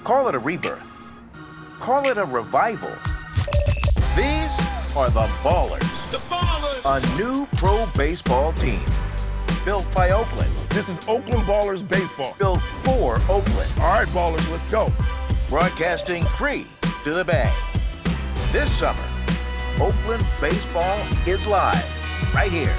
Call it a rebirth. Call it a revival. These are the Ballers. The Ballers! A new pro baseball team. Built by Oakland. This is Oakland Ballers baseball. Built for Oakland. All right, Ballers, let's go. Broadcasting free to the Bay. This summer, Oakland baseball is live right here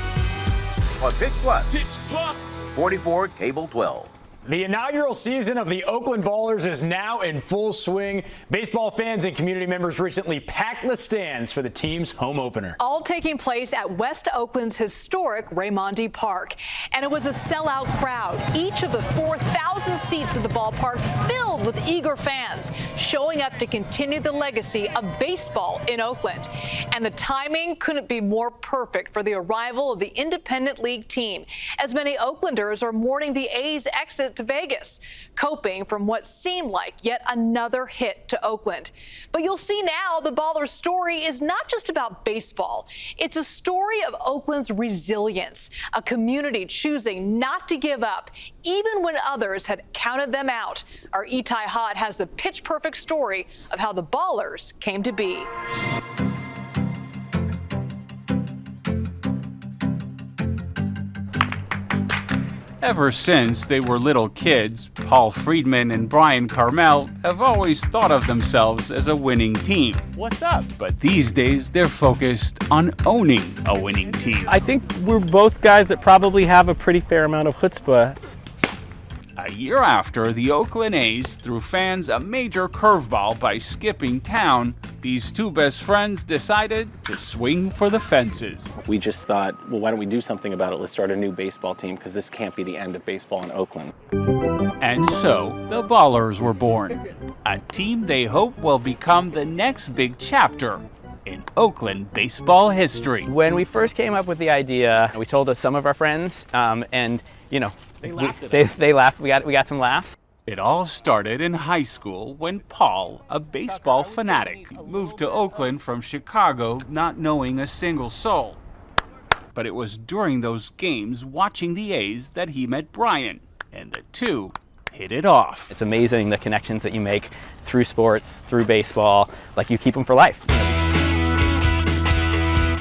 on PIX+. PIX+. 44 Cable 12. The inaugural season of the Oakland Ballers is now in full swing. Baseball fans and community members recently packed the stands for the team's home opener. All taking place at West Oakland's historic Raimondi Park. And it was a sellout crowd. Each of the 4,000 seats of the ballpark filled with eager fans showing up to continue the legacy of baseball in Oakland. And the timing couldn't be more perfect for the arrival of the Independent League team, as many Oaklanders are mourning the A's exit to Vegas, coping from what seemed like yet another hit to Oakland. But you'll see now the Ballers' story is not just about baseball. It's a story of Oakland's resilience, a community choosing not to give up, even when others had counted them out. Our Itai Hott has the pitch-perfect story of how the Ballers came to be. Ever since they were little kids, Paul Friedman and Brian Carmel have always thought of themselves as a winning team. What's up? But these days, they're focused on owning a winning team. I think we're both guys that probably have a pretty fair amount of chutzpah. A year after the Oakland A's threw fans a major curveball by skipping town, these two best friends decided to swing for the fences. We just thought, well, why don't we do something about it? Let's start a new baseball team, because this can't be the end of baseball in Oakland. And so, the Ballers were born. A team they hope will become the next big chapter in Oakland baseball history. When we first came up with the idea, we told some of our friends, and you know, They laughed at us. They laughed. We got some laughs. It all started in high school when Paul, a baseball fanatic, moved to Oakland from Chicago not knowing a single soul. But it was during those games watching the A's that he met Brian, and the two hit it off. It's amazing the connections that you make through sports, through baseball. Like, you keep them for life.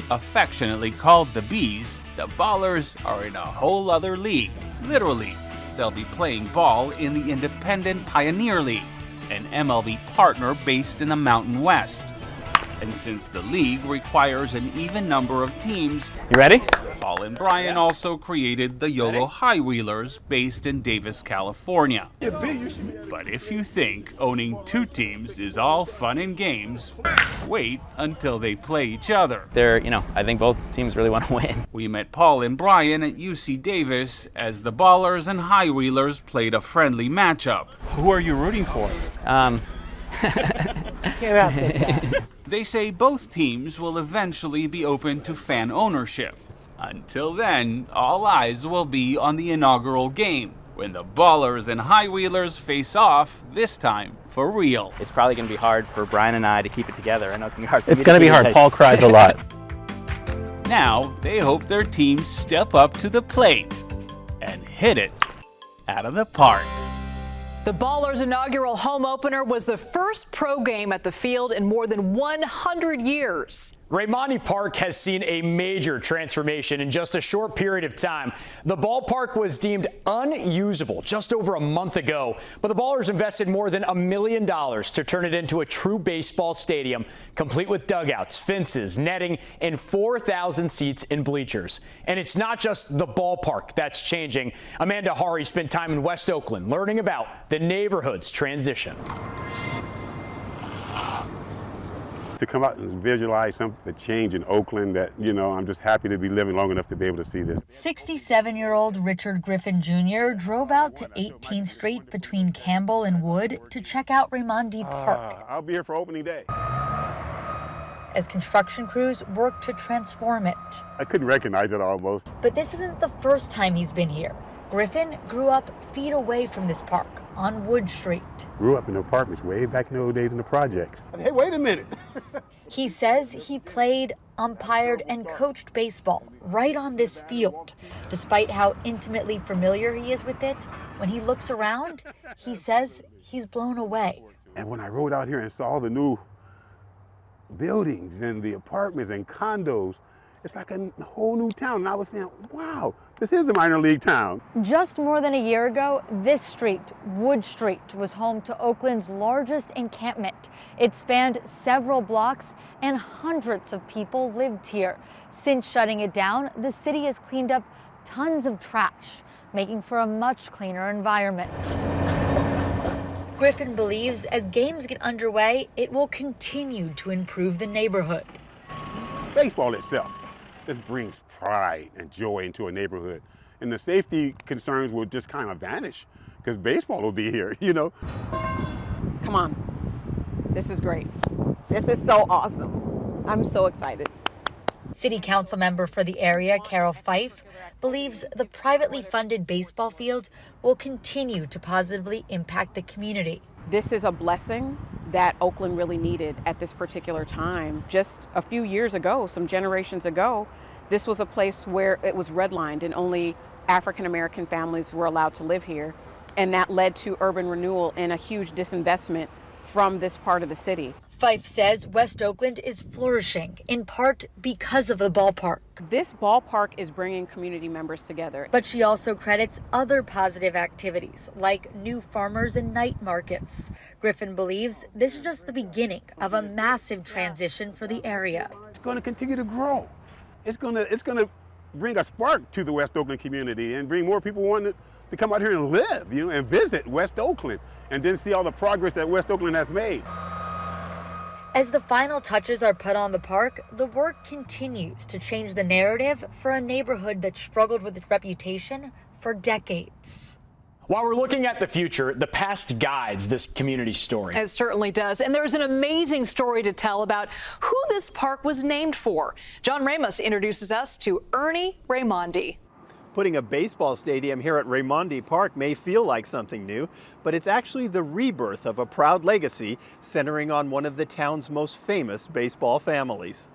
Affectionately called the Bees, the Ballers are in a whole other league. Literally, they'll be playing ball in the Independent Pioneer League, an MLB partner based in the Mountain West. And since the league requires an even number of teams, You ready? Paul and Brian also created the YOLO High Wheelers based in Davis, California. But if you think owning two teams is all fun and games, wait until they play each other. I think both teams really want to win. We met Paul and Brian at UC Davis as the Ballers and High Wheelers played a friendly matchup. Who are you rooting for? Can't ask us that. They say both teams will eventually be open to fan ownership. Until then, all eyes will be on the inaugural game, when the Ballers and High Wheelers face off, this time for real. It's probably going to be hard for Brian and I to keep it together. I know it's going to be hard for It's you going to be keep it hard. Paul cries a lot. Now, they hope their teams step up to the plate and hit it out of the park. The Ballers' inaugural home opener was the first pro game at the field in more than 100 years. Raimondi Park has seen a major transformation in just a short period of time. The ballpark was deemed unusable just over a month ago, but the Ballers invested more than $1 million to turn it into a true baseball stadium, complete with dugouts, fences, netting, and 4,000 seats in bleachers. And it's not just the ballpark that's changing. Amanda Hari spent time in West Oakland learning about the neighborhood's transition. To come out and visualize the change in Oakland that, I'm just happy to be living long enough to be able to see this. 67-year-old Richard Griffin Jr. drove out to 18th Street between Campbell and Wood to check out Raimondi Park. I'll be here for opening day. As construction crews work to transform it. I couldn't recognize it almost. But this isn't the first time he's been here. Griffin grew up feet away from this park on Wood Street. Grew up in the apartments way back in the old days in the projects. Hey, wait a minute. He says he played, umpired, and coached baseball right on this field. Despite how intimately familiar he is with it, when he looks around, he says he's blown away. And when I rode out here and saw all the new buildings and the apartments and condos, it's like a whole new town. And I was saying, wow, this is a minor league town. Just more than a year ago, this street, Wood Street, was home to Oakland's largest encampment. It spanned several blocks and hundreds of people lived here. Since shutting it down, the city has cleaned up tons of trash, making for a much cleaner environment. Griffin believes as games get underway, it will continue to improve the neighborhood. Baseball itself just brings pride and joy into a neighborhood. And the safety concerns will just kind of vanish because baseball will be here, you know. Come on, this is great. This is so awesome. I'm so excited. City Council member for the area, Carol Fife, believes the privately funded baseball field will continue to positively impact the community. This is a blessing that Oakland really needed at this particular time. Just a few years ago, some generations ago, this was a place where it was redlined and only African American families were allowed to live here. And that led to urban renewal and a huge disinvestment from this part of the city. Fife says West Oakland is flourishing, in part because of the ballpark. This ballpark is bringing community members together. But she also credits other positive activities, like new farmers and night markets. Griffin believes this is just the beginning of a massive transition for the area. It's going to continue to grow. It's going to bring a spark to the West Oakland community and bring more people wanting to come out here and live, you know, and visit West Oakland and then see all the progress that West Oakland has made. As the final touches are put on the park, the work continues to change the narrative for a neighborhood that struggled with its reputation for decades. While we're looking at the future, the past guides this community story. It certainly does. And there's an amazing story to tell about who this park was named for. John Ramos introduces us to Ernie Raimondi. Putting a baseball stadium here at Raimondi Park may feel like something new, but it's actually the rebirth of a proud legacy centering on one of the town's most famous baseball families.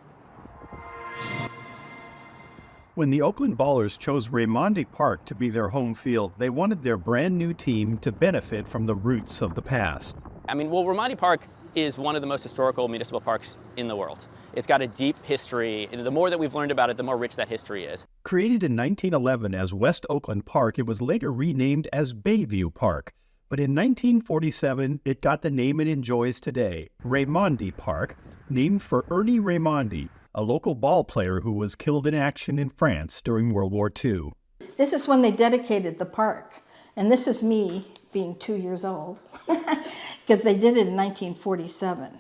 When the Oakland Ballers chose Raimondi Park to be their home field, they wanted their brand new team to benefit from the roots of the past. I mean, well, Raymondi Park is one of the most historical municipal parks in the world. It's got a deep history, and the more that we've learned about it, the more rich that history is. Created in 1911 as West Oakland Park, it was later renamed as Bayview Park. But in 1947, it got the name it enjoys today, Raimondi Park, named for Ernie Raimondi, a local ball player who was killed in action in France during World War II. This is when they dedicated the park, and this is me being 2 years old, because they did it in 1947.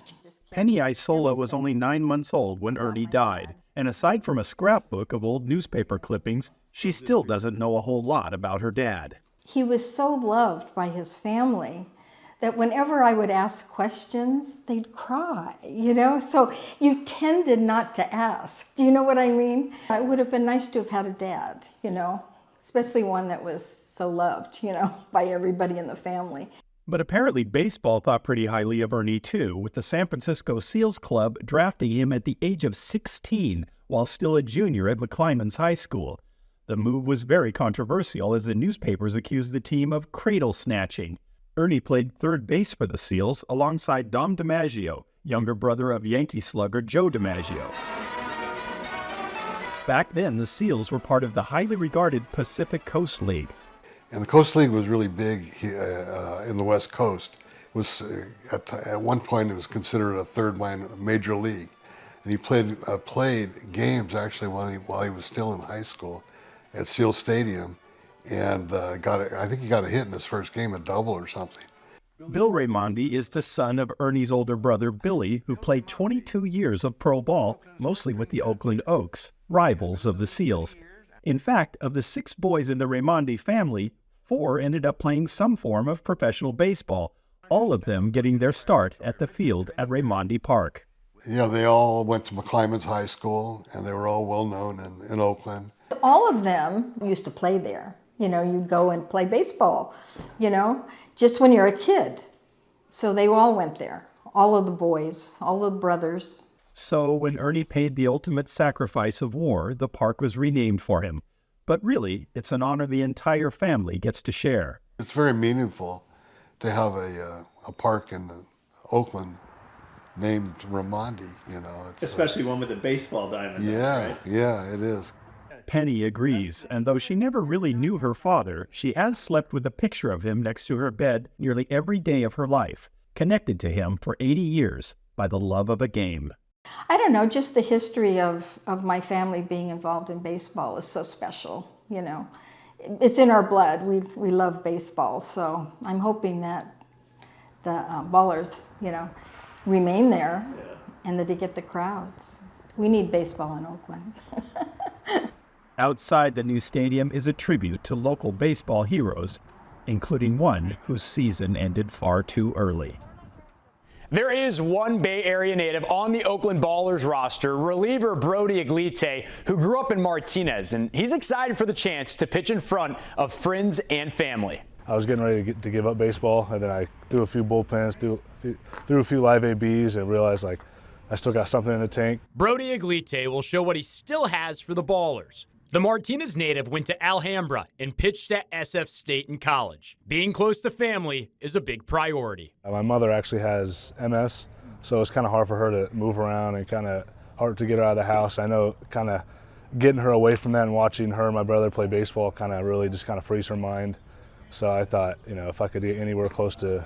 Penny Isola was only 9 months old when Ernie died, and aside from a scrapbook of old newspaper clippings, she still doesn't know a whole lot about her dad. He was so loved by his family that whenever I would ask questions, they'd cry, you know? So you tended not to ask. Do you know what I mean? It would have been nice to have had a dad, you know, especially one that was so loved, you know, by everybody in the family. But apparently baseball thought pretty highly of Ernie too, with the San Francisco Seals Club drafting him at the age of 16 while still a junior at McClymonds High School. The move was very controversial as the newspapers accused the team of cradle snatching. Ernie played third base for the Seals alongside Dom DiMaggio, younger brother of Yankee slugger Joe DiMaggio. Back then, the Seals were part of the highly regarded Pacific Coast League. And the Coast League was really big in the West Coast. It was at one point it was considered a third major league, and he played games actually while he was still in high school at Seal Stadium, and I think he got a hit in his first game, a double or something. Bill Raimondi is the son of Ernie's older brother Billy, who played 22 years of pro ball, mostly with the Oakland Oaks, rivals of the Seals. In fact, of the 6 boys in the Raimondi family, 4 ended up playing some form of professional baseball, all of them getting their start at the field at Raimondi Park. Yeah, they all went to McClymonds High School, and they were all well known in Oakland. All of them used to play there. You know, you go and play baseball, you know, just when you're a kid. So they all went there, all of the boys, all the brothers. So when Ernie paid the ultimate sacrifice of war, the park was renamed for him. But really, it's an honor the entire family gets to share. It's very meaningful to have a park in Oakland named Raimondi, you know. It's, especially one with a baseball diamond. Yeah, right? yeah, it is. Penny agrees, and though she never really knew her father, she has slept with a picture of him next to her bed nearly every day of her life, connected to him for 80 years by the love of a game. I don't know, just the history of my family being involved in baseball is so special, you know. It's in our blood. We love baseball, so I'm hoping that the Ballers, you know, remain there and that they get the crowds. We need baseball in Oakland. Outside the new stadium is a tribute to local baseball heroes, including one whose season ended far too early. There is one Bay Area native on the Oakland Ballers roster, reliever Brody Aglite, who grew up in Martinez, and he's excited for the chance to pitch in front of friends and family. I was getting ready to give up baseball, and then I threw a few bullpens, threw a few live ABs, and realized like I still got something in the tank. Brody Aglite will show what he still has for the Ballers. The Martinez native went to Alhambra and pitched at SF State in college. Being close to family is a big priority. My mother actually has MS, so it's kind of hard for her to move around and kind of hard to get her out of the house. I know kind of getting her away from that and watching her and my brother play baseball kind of really just kind of frees her mind. So I thought, you know, if I could get anywhere close to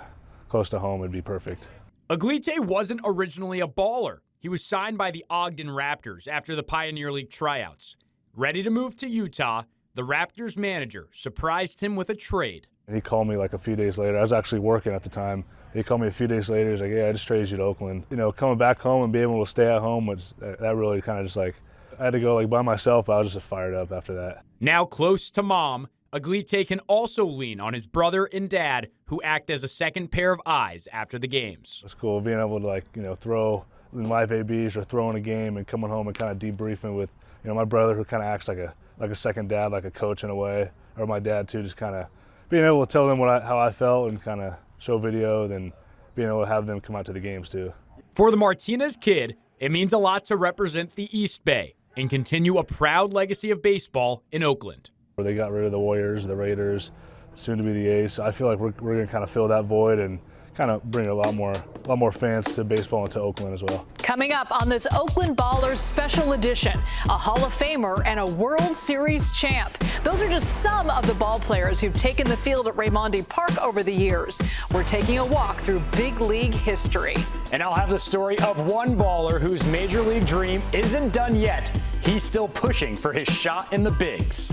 home, it'd be perfect. Aglite wasn't originally a Baller. He was signed by the Ogden Raptors after the Pioneer League tryouts. Ready to move to Utah, the Raptors manager surprised him with a trade. And he called me like a few days later. I was actually working at the time. He called me a few days later. He's like, yeah, I just traded you to Oakland. You know, coming back home and being able to stay at home, that really kind of just like, I had to go like by myself. I was just fired up after that. Now close to mom, Aglite can also lean on his brother and dad, who act as a second pair of eyes after the games. It's cool being able to, like, you know, throw in live ABs or throwing a game and coming home and kind of debriefing with, you know, my brother, who kind of acts like a second dad, like a coach in a way, or my dad too, just kind of being able to tell them how I felt and kind of show video, then being able to have them come out to the games too. For the Martinez kid, it means a lot to represent the East Bay and continue a proud legacy of baseball in Oakland. They got rid of the Warriors, the Raiders, soon to be the A's. So I feel like we're going to kind of fill that void and kind of bring a lot more fans to baseball and to Oakland as well. Coming up on this Oakland Ballers special edition, a Hall of Famer and a World Series champ. Those are just some of the ball players who've taken the field at Raimondi Park over the years. We're taking a walk through big league history. And I'll have the story of one baller whose major league dream isn't done yet. He's still pushing for his shot in the bigs.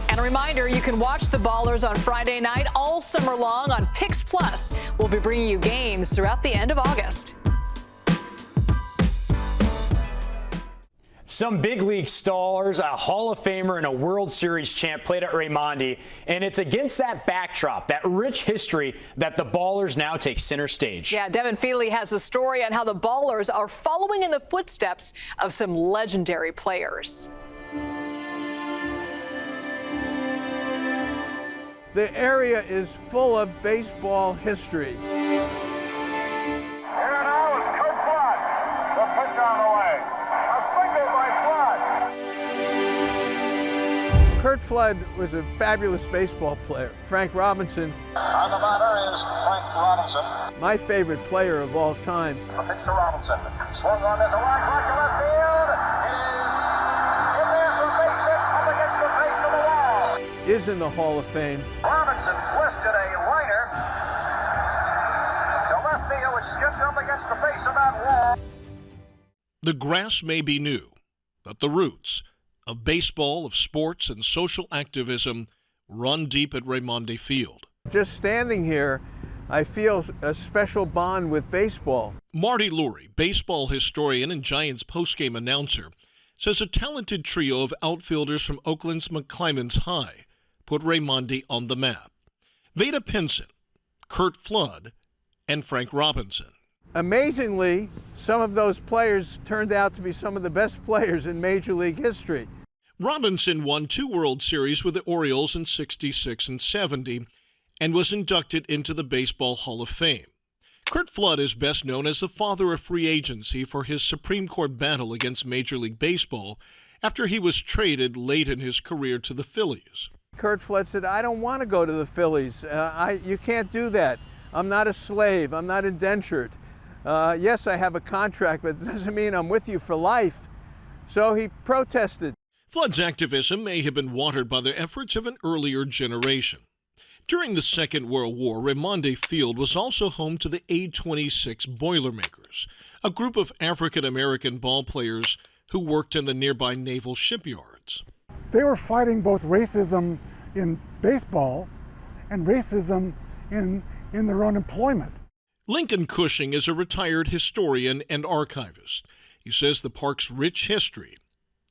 And a reminder, you can watch the Ballers on Friday night all summer long on PIX Plus. We'll be bringing you games throughout the end of August. Some big league stars, a Hall of Famer, and a World Series champ played at Raymondi, and it's against that backdrop, that rich history, that the Ballers now take center stage. Yeah, Devin Feely has a story on how the Ballers are following in the footsteps of some legendary players. The area is full of baseball history. Here now is Kurt Flood. The pitch on the way. A single by Flood. Kurt Flood was a fabulous baseball player. Frank Robinson. On the batter is Frank Robinson. My favorite player of all time. The pitch to Robinson. Swung on, there's a line clock to left field. It is in there for a base hit up against the face of the wall. Is in the Hall of Fame. Robinson twisted a liner to left field, which skipped up against the face of that wall. The grass may be new, but the roots of baseball, of sports, and social activism run deep at Raimondi Field. Just standing here, I feel a special bond with baseball. Marty Lurie, baseball historian and Giants postgame announcer, says a talented trio of outfielders from Oakland's McClymonds High put Raymondi on the map. Veda Pinson, Kurt Flood, and Frank Robinson. Amazingly, some of those players turned out to be some of the best players in Major League history. Robinson won 2 World Series with the Orioles in '66 and '70 and was inducted into the Baseball Hall of Fame. Kurt Flood is best known as the father of free agency for his Supreme Court battle against Major League Baseball after he was traded late in his career to the Phillies. Kurt Flood said, I don't want to go to the Phillies. You can't do that. I'm not a slave. I'm not indentured. Yes, I have a contract, but it doesn't mean I'm with you for life. So he protested. Flood's activism may have been watered by the efforts of an earlier generation. During the Second World War, Raimondi Field was also home to the A-26 Boilermakers, a group of African-American ball players who worked in the nearby naval shipyards. They were fighting both racism in baseball and racism in their own employment. Lincoln Cushing is a retired historian and archivist. He says the park's rich history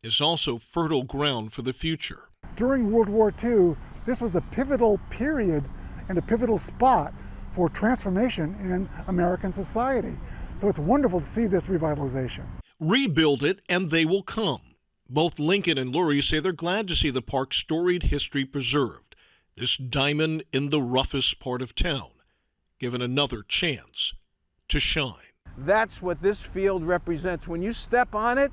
is also fertile ground for the future. During World War II, this was a pivotal period and a pivotal spot for transformation in American society. So it's wonderful to see this revitalization. Rebuild it and they will come. Both Lincoln and Lurie say they're glad to see the park's storied history preserved, this diamond in the roughest part of town, given another chance to shine. That's what this field represents. When you step on it,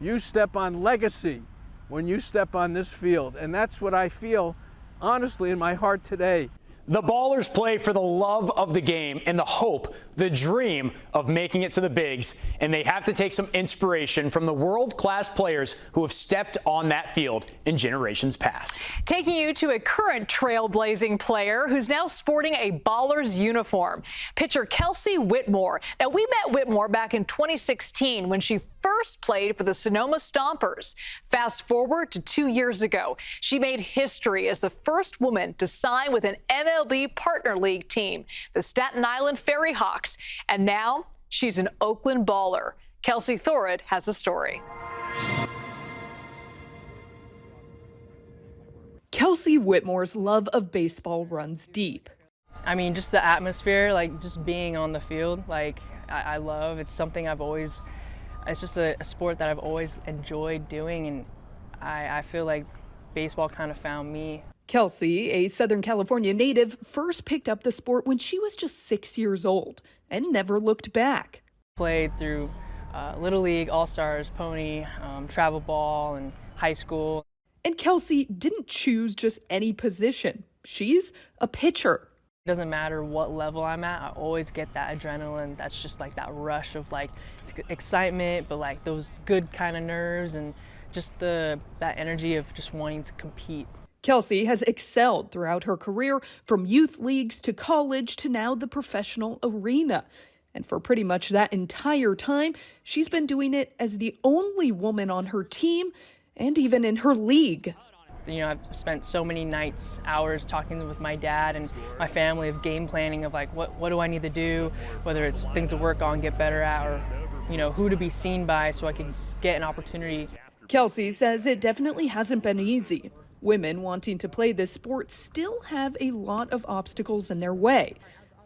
you step on legacy when you step on this field. And that's what I feel, honestly, in my heart today. The Ballers play for the love of the game and the hope, the dream of making it to the bigs, and they have to take some inspiration from the world-class players who have stepped on that field in generations past. Taking you to a current trailblazing player who's now sporting a Ballers uniform. Pitcher Kelsey Whitmore. Now, we met Whitmore back in 2016 when she first played for the Sonoma Stompers. Fast forward to 2 years ago, she made history as the first woman to sign with an MLB Partner League team, the Staten Island Ferry Hawks, and now she's an Oakland Baller. Kelsey Thorud has the story. Kelsey Whitmore's love of baseball runs deep. I mean, just the atmosphere, like just being on the field, like I love. It's something it's just a sport that I've always enjoyed doing, and I feel like baseball kind of found me. Kelsey, a Southern California native, first picked up the sport when she was just 6 years old and never looked back. Played through Little League, All-Stars, Pony, travel ball, and high school. And Kelsey didn't choose just any position. She's a pitcher. It doesn't matter what level I'm at, I always get that adrenaline. That's just like that rush of like excitement, but like those good kind of nerves and just that energy of just wanting to compete. Kelsey has excelled throughout her career, from youth leagues to college to now the professional arena. And for pretty much that entire time, she's been doing it as the only woman on her team and even in her league. You know, I've spent so many nights, hours talking with my dad and my family of game planning of like, what do I need to do, whether it's things to work on, get better at, or, you know, who to be seen by so I could get an opportunity. Kelsey says it definitely hasn't been easy. Women wanting to play this sport still have a lot of obstacles in their way,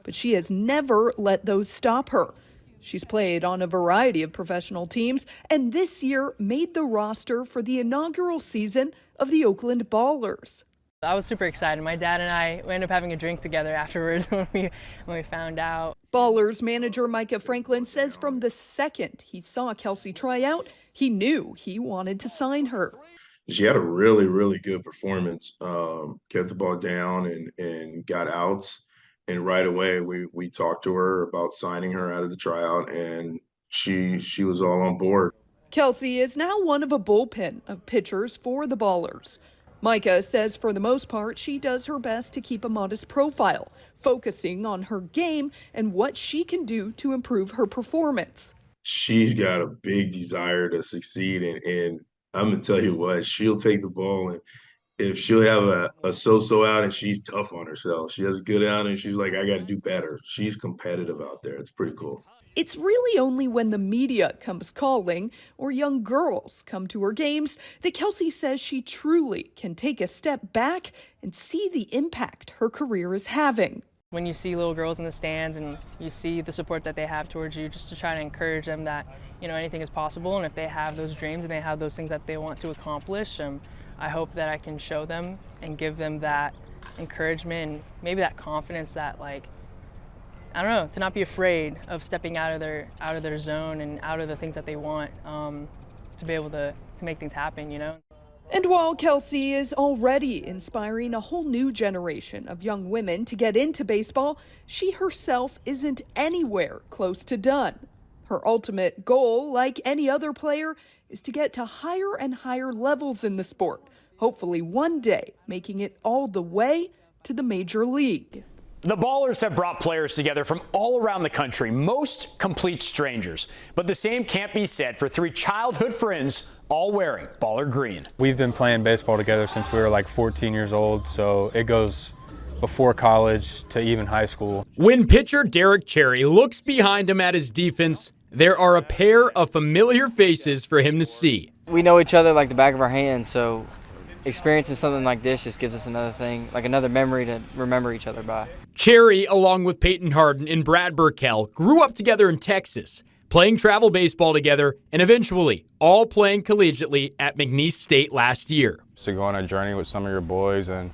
but she has never let those stop her. She's played on a variety of professional teams and this year made the roster for the inaugural season of the Oakland Ballers. I was super excited. My dad and I ended up having a drink together afterwards when we found out. Ballers manager Micah Franklin says from the second he saw Kelsey try out, he knew he wanted to sign her. She had a really, really good performance, kept the ball down and got outs. And right away, we talked to her about signing her out of the tryout, and she was all on board. Kelsey is now one of a bullpen of pitchers for the Ballers. Micah says for the most part, she does her best to keep a modest profile, focusing on her game and what she can do to improve her performance. She's got a big desire to succeed, and I'm going to tell you what, she'll take the ball, and if she'll have a so-so out and she's tough on herself, she has a good out and she's like, I got to do better. She's competitive out there. It's pretty cool. It's really only when the media comes calling or young girls come to her games that Kelsey says she truly can take a step back and see the impact her career is having. When you see little girls in the stands and you see the support that they have towards you, just to try to encourage them that, you know, anything is possible, and if they have those dreams and they have those things that they want to accomplish, I hope that I can show them and give them that encouragement and maybe that confidence that, like, I don't know, to not be afraid of stepping out of their zone and out of the things that they want, to be able to make things happen, you know. And while Kelsey is already inspiring a whole new generation of young women to get into baseball, she herself isn't anywhere close to done. Her ultimate goal, like any other player, is to get to higher and higher levels in the sport, hopefully one day making it all the way to the major league. The Ballers have brought players together from all around the country, most complete strangers. But the same can't be said for three childhood friends, all wearing baller green. We've been playing baseball together since we were like 14 years old, so it goes before college to even high school. When pitcher Derek Cherry looks behind him at his defense, there are a pair of familiar faces for him to see. We know each other like the back of our hands, so experiencing something like this just gives us another thing, like another memory to remember each other by. Cherry, along with Peyton Harden and Brad Burkell, grew up together in Texas, playing travel baseball together, and eventually all playing collegiately at McNeese State last year. To go on a journey with some of your boys and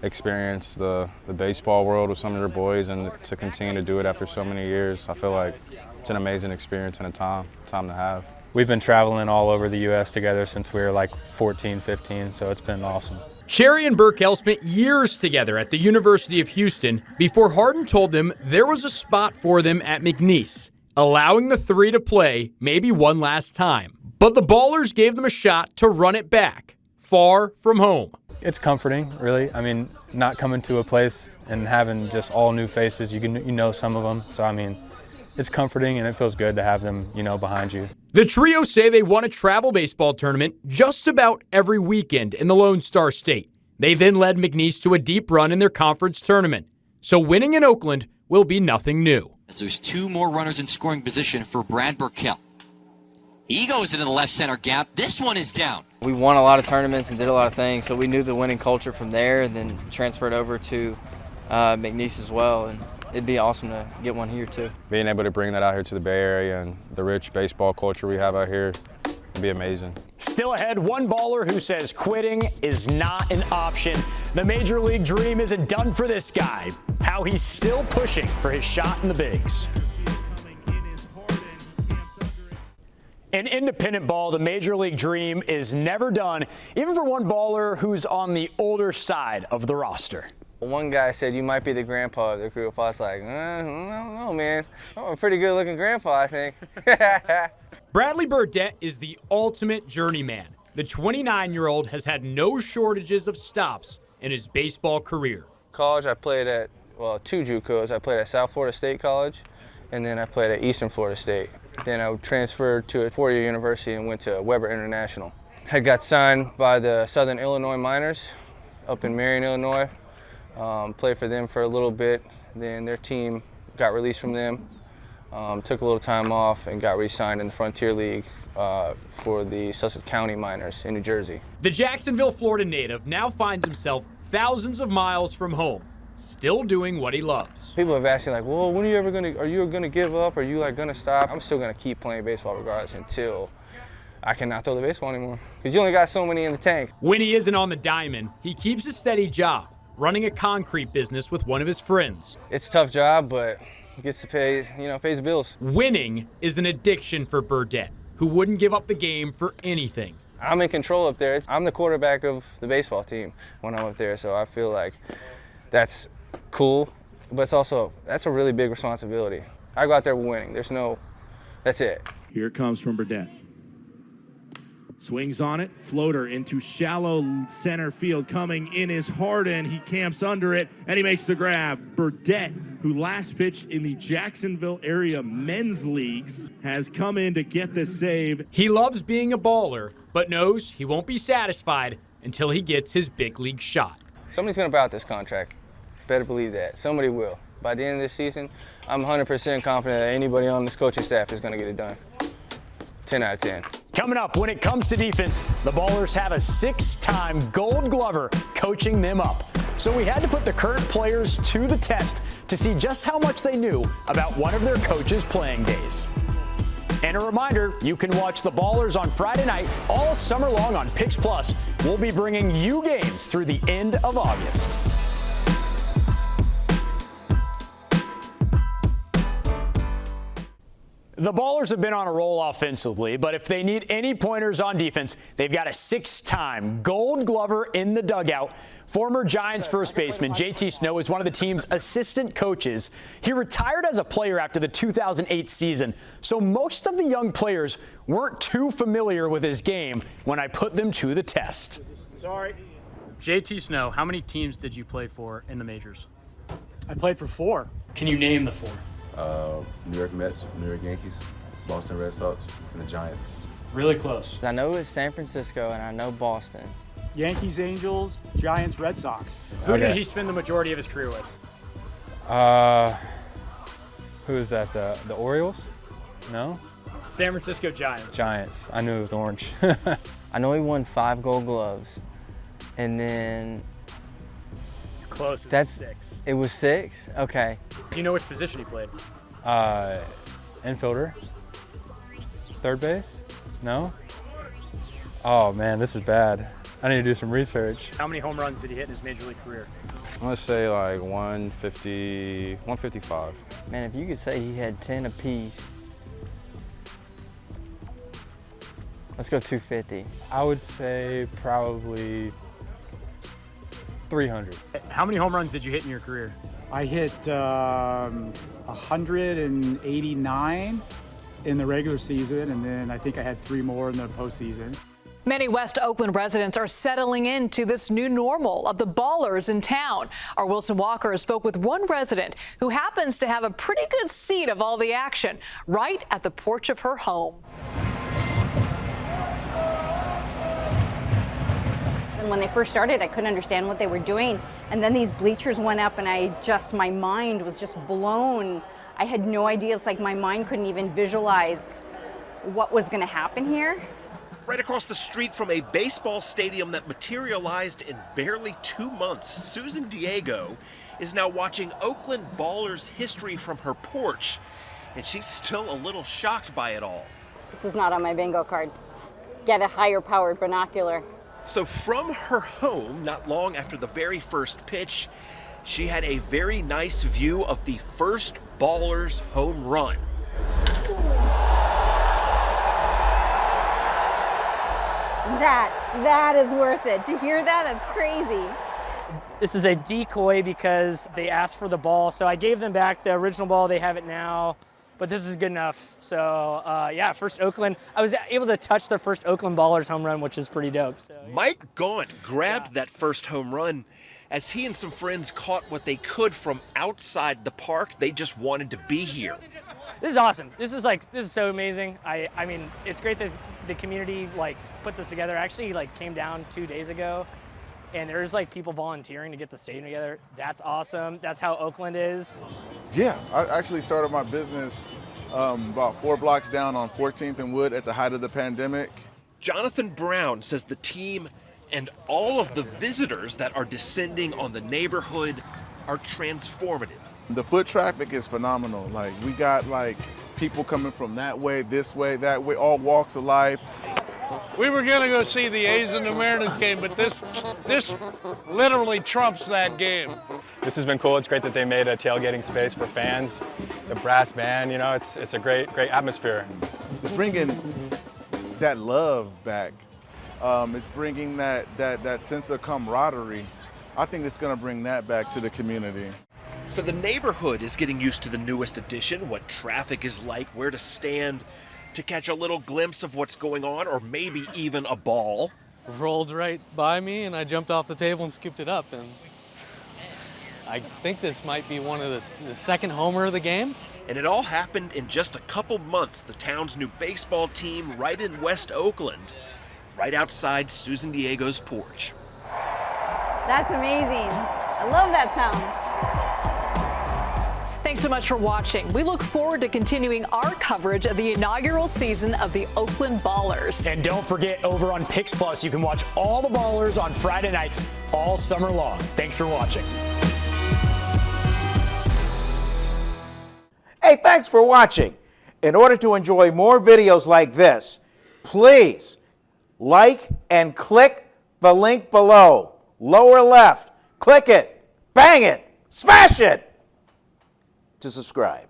experience the baseball world with some of your boys, and to continue to do it after so many years, I feel like it's an amazing experience and a time to have. We've been traveling all over the U.S. together since we were like 14, 15, so it's been awesome. Cherry and Burkell spent years together at the University of Houston before Harden told them there was a spot for them at McNeese, allowing the three to play maybe one last time. But the Ballers gave them a shot to run it back, far from home. It's comforting, really. I mean, not coming to a place and having just all new faces. You know some of them, so I mean, it's comforting and it feels good to have them, behind you. The trio say they won a travel baseball tournament just about every weekend in the Lone Star State. They then led McNeese to a deep run in their conference tournament. So winning in Oakland will be nothing new. As there's two more runners in scoring position for Brad Burkell. He goes into the left center gap. This one is down. We won a lot of tournaments and did a lot of things, so we knew the winning culture from there and then transferred over to McNeese as well. And it'd be awesome to get one here too. Being able to bring that out here to the Bay Area and the rich baseball culture we have out here would be amazing. Still ahead, one baller who says quitting is not an option. The major league dream isn't done for this guy. How he's still pushing for his shot in the bigs. In independent ball, the major league dream is never done, even for one baller who's on the older side of the roster. One guy said, "You might be the grandpa of the group." I was like, I don't know, man. I'm a pretty good-looking grandpa, I think. Bradley Berett is the ultimate journeyman. The 29-year-old has had no shortages of stops in his baseball career. College, I played at, two JUCOs. I played at South Florida State College, and then I played at Eastern Florida State. Then I transferred to a four-year university and went to Weber International. I got signed by the Southern Illinois Miners up in Marion, Illinois. Played for them for a little bit, then their team got released from them, took a little time off and got re-signed in the Frontier League for the Sussex County Miners in New Jersey. The Jacksonville, Florida native now finds himself thousands of miles from home, still doing what he loves. People have asked me like, well, when are you gonna give up? Are you gonna stop? I'm still gonna keep playing baseball regardless until I cannot throw the baseball anymore, because you only got so many in the tank. When he isn't on the diamond, he keeps a steady job, running a concrete business with one of his friends. It's a tough job, but it gets to pay, pays the bills. Winning is an addiction for Berett, who wouldn't give up the game for anything. I'm in control up there. I'm the quarterback of the baseball team when I'm up there, so I feel like that's cool, but that's a really big responsibility. I go out there winning. That's it. Here it comes from Berett. Swings on it, floater into shallow center field. Coming in is Harden. He camps under it, and he makes the grab. Berett, who last pitched in the Jacksonville area men's leagues, has come in to get the save. He loves being a baller, but knows he won't be satisfied until he gets his big league shot. Somebody's going to buy out this contract. Better believe that. Somebody will. By the end of this season, I'm 100% confident that anybody on this coaching staff is going to get it done. 10 out of 10. Coming up, when it comes to defense, the Ballers have a 6-time Gold Glover coaching them up. So we had to put the current players to the test to see just how much they knew about one of their coaches' playing days. And a reminder, you can watch the Ballers on Friday night all summer long on PIX Plus. We'll be bringing you games through the end of August. The Ballers have been on a roll offensively, but if they need any pointers on defense, they've got a 6-time Gold Glover in the dugout. Former Giants first baseman JT Snow is one of the team's assistant coaches. He retired as a player after the 2008 season, so most of the young players weren't too familiar with his game when I put them to the test. Sorry. JT Snow, how many teams did you play for in the majors? I played for 4. Can you name the 4? New York Mets, New York Yankees, Boston Red Sox, and the Giants. Really close. I know it's San Francisco and I know Boston. Yankees, Angels, Giants, Red Sox. Who did he spend the majority of his career with? Who is that? The Orioles? No? San Francisco Giants. Giants. I knew it was orange. I know he won 5 Gold Gloves, and then close. It was 6. It was 6. Okay. Do you know which position he played? Infielder. Third base? No? Oh man, this is bad. I need to do some research. How many home runs did he hit in his major league career? I'm gonna say like 150, 155. Man, if you could say he had 10 apiece. Let's go 250. I would say probably 300. How many home runs did you hit in your career? I hit 189 in the regular season, and then I think I had 3 more in the postseason. Many West Oakland residents are settling into this new normal of the Ballers in town. Our Wilson Walker spoke with one resident who happens to have a pretty good seat of all the action right at the porch of her home. And when they first started, I couldn't understand what they were doing. And then these bleachers went up and my mind was just blown. I had no idea. It's like my mind couldn't even visualize what was going to happen here. Right across the street from a baseball stadium that materialized in barely 2 months, Susan Diego is now watching Oakland Ballers history from her porch, and she's still a little shocked by it all. This was not on my bingo card. Get a higher powered binocular. So from her home, not long after the very first pitch, she had a very nice view of the first Ballers home run. That is worth it. To hear that, that's crazy. This is a decoy because they asked for the ball, so I gave them back the original ball. They have it now, but this is good enough. So yeah, first Oakland. I was able to touch the first Oakland Ballers home run, which is pretty dope. So, yeah. Mike Gaunt grabbed that first home run as he and some friends caught what they could from outside the park. They just wanted to be here. This is awesome. This is so amazing. I mean, it's great that the community put this together. I actually came down 2 days ago, and there's people volunteering to get the stadium together. That's awesome. That's how Oakland is. Yeah, I actually started my business about 4 blocks down on 14th and Wood at the height of the pandemic. Jonathan Brown says the team and all of the visitors that are descending on the neighborhood are transformative. The foot traffic is phenomenal. We got people coming from that way, this way, that way, all walks of life. We were gonna go see the A's and the Mariners game, but this literally trumps that game. This has been cool. It's great that they made a tailgating space for fans. The brass band, it's a great atmosphere. It's bringing that love back. It's bringing that sense of camaraderie. I think it's gonna bring that back to the community. So the neighborhood is getting used to the newest addition, what traffic is like, where to stand to catch a little glimpse of what's going on, or maybe even a ball. Rolled right by me and I jumped off the table and scooped it up, and I think this might be one of the second homer of the game. And it all happened in just a couple months. The town's new baseball team right in West Oakland, right outside Susan Diego's porch. That's amazing. I love that sound. Thanks so much for watching. We look forward to continuing our coverage of the inaugural season of the Oakland Ballers. And don't forget, over on PIX Plus, you can watch all the Ballers on Friday nights all summer long. Thanks for watching. Hey, thanks for watching. In order to enjoy more videos like this, please like and click the link below. Lower left. Click it. Bang it. Smash it. To subscribe.